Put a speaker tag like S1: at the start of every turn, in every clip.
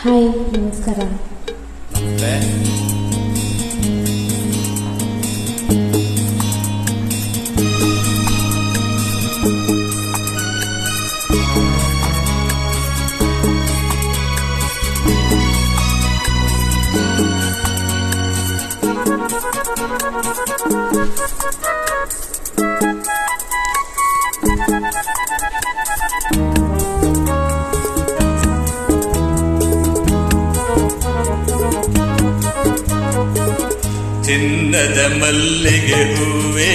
S1: Hi, ನಮಸ್ಕಾರ.
S2: ಚಿನ್ನದ ಮಲ್ಲಿಗೆ ಹೂವೆ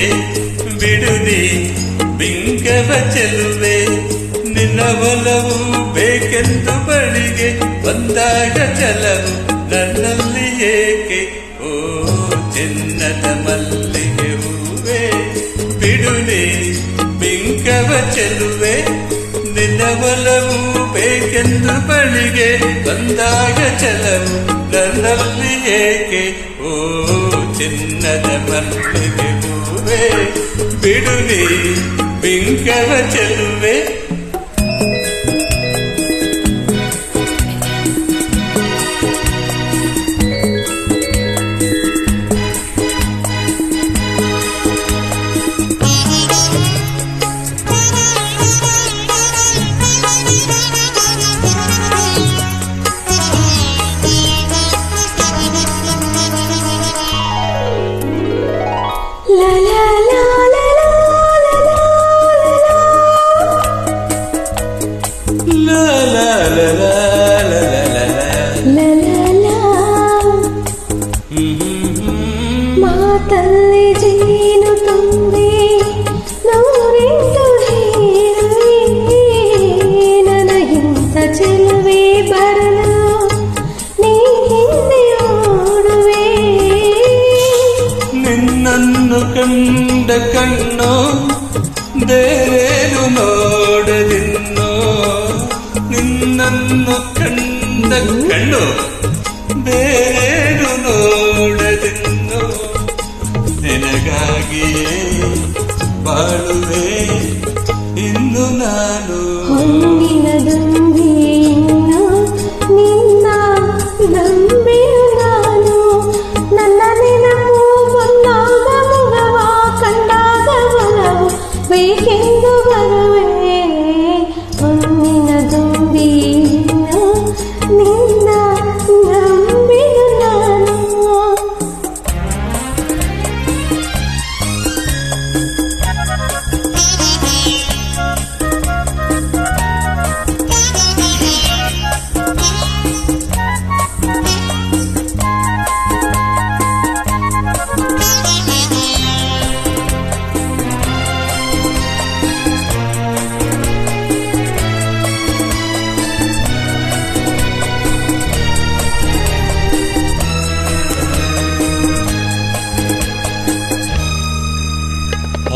S2: ಬಿಡುದಿ ಬಿಂಕವ ಚೆಲುವೆ, ನಿನ್ನ ಒಲವು ಬೇಕೆಂದು ಬಳಿಗೆ ಬಂದಾಗ ಚಲವು ನನ್ನಲ್ಲಿ ಏಕೆ? ಓ ಚಿನ್ನದ ಮಲ್ಲಿಗೆ ಹೂವೆ ಬಿಡುದಿ ಬಿಂಕವ ಚೆಲುವೆ, ನಿನ್ನ ಒಲವು ಬೇಕೆಂದು ಬಳಿಗೆ ಬಂದಾಗ ಚಲವು ನನ್ನಲ್ಲಿ ಏಕೆ? ಓ ಚಿನ್ನದ ಮಲ್ಲಿಗೆ ಹೂವೆ ಬಿಡುನಿ ಬಿಂಕವ ಚೆಲುವೆ.
S1: ಮಾತಲ್ಲಿ ಜೇನು ತುಂಬಿ ನೂರೆಂಟು ಹೇಳುವೆ, ನನಗಿಂತ ಚೆಲುವೆ ಬರಲು ನೀ ಹಿಂದೆ ಓಡುವೆ.
S2: ನಿನ್ನನ್ನು ಕಂಡ ಕಣ್ಣು ಬೇರೇನು ನೋಡದಿನ್ನೋ, ನಿನ್ನನ್ನು ಕಂಡ ಕಣ್ಣು ಬೇರೇನು ನೋಡದಿನ್ನೋ, ನಿನಗಾಗಿಯೇ ಬಾಳುವೆ ಇನ್ನು ನಾನು.
S1: ಹೊನ್ನಿನ ದುಂಬಿಯನ್ನು ನಿನ್ನ ನಂಬೆನು ನಾನು, ನನ್ನ ನೆನಪು ಬಂದಾಗ ಮುಗವ ಕಂಡಾಗ ಒಲವು ಬೇಕೆಂದು ಬರುವೆ. ಹೊನ್ನಿನ ದುಂಬಿಯನ್ನು ನಿನ್ನ ನಂಬೆನು ನಾನು.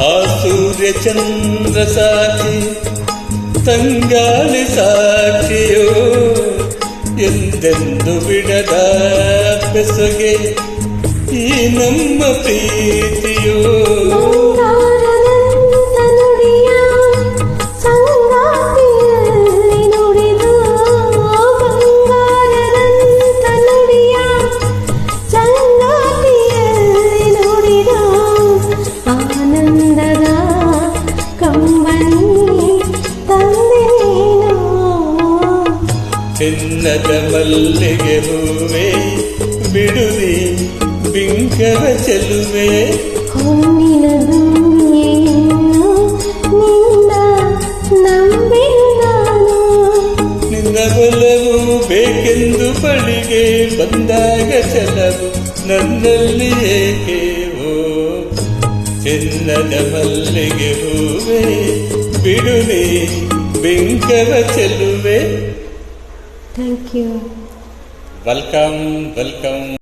S2: ಆ ಸೂರ್ಯ ಚಂದ್ರ ಸಾಕ್ಷಿ ತಂಗಾಳಿ ಸಾಕ್ಷಿಯೋ, ಎಂದೆಂದು ಬಿಡದ ಬೆಸಗೆ ಈ ನಮ್ಮ ಪ್ರೀತಿಯೋ. ಚಿನ್ನದ ಮಲ್ಲಿಗೆ ಹೂವೆ ಬಿಡುವಿ ಬಿಂಕವ ಚೆಲುವೆ,
S1: ಹೊನ್ನಿನ ದುಂಬಿಯನ್ನು ನಿನ್ನ ನಂಬೆನು ನಾನು.
S2: ನಿನ್ನ ಒಲವು ಬೇಕೆಂದು ಬಳಿಗೆ ಬಂದಾಗ ಚಲವು ನನ್ನಲ್ಲಿ ಏಕೆ? ಓ ಚಿನ್ನದ ಮಲ್ಲಿಗೆ ಹೂವೆ ಬಿಡುವಿ ಬಿಂಕವ ಚೆಲುವೆ.
S1: Thank you.
S2: Welcome welcome.